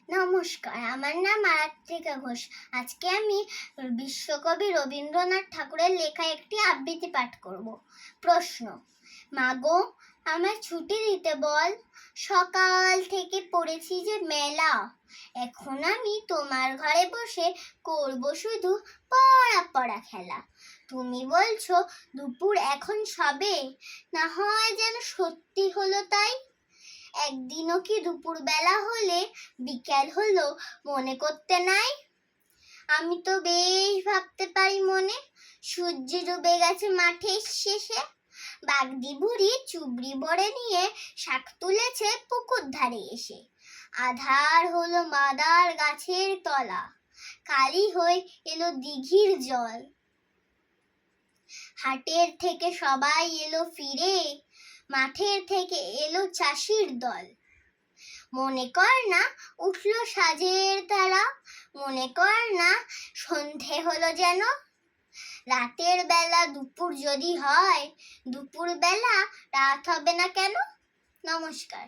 নমস্কার, আমার নাম আরাত্রিকা ঘোষ। আজকে আমি বিশ্বকবি রবীন্দ্রনাথ ঠাকুরের লেখা একটি আবৃত্তি পাঠ করব। প্রশ্ন: মাগো, আমায় ছুটি দিতে বল, সকাল থেকে পড়েছি যে মেলা। এখন আমি তোমার ঘরে বসে করব শুধু পড়া পড়া খেলা। তুমি বলছো দুপুর এখন সবে, না হয় যেন সত্যি হলো তাই। একদিনও কি দুপুর বেলা হলে বিকেল হলো মনে করতে নাই? আমি তো বেশ ভাবতে পারি মনে, সূর্য ডুবে গেছে মাঠের শেষে। বাগদি বুড়ি চুবড়ি ভরে নিয়ে শাক তুলেছে পুকুর ধারে এসে। আধার হলো মাদার গাছের তলা, কালি হয়ে এলো দিঘির জল। হাটের থেকে সবাই এলো ফিরে, মাঠের থেকে এলো চাষির দল। মনে কর না উঠলো সাজের তারা, মনে কর না সন্ধে হলো যেন। রাতের বেলা দুপুর যদি হয়, দুপুর বেলা রাত হবে না কেন? নমস্কার।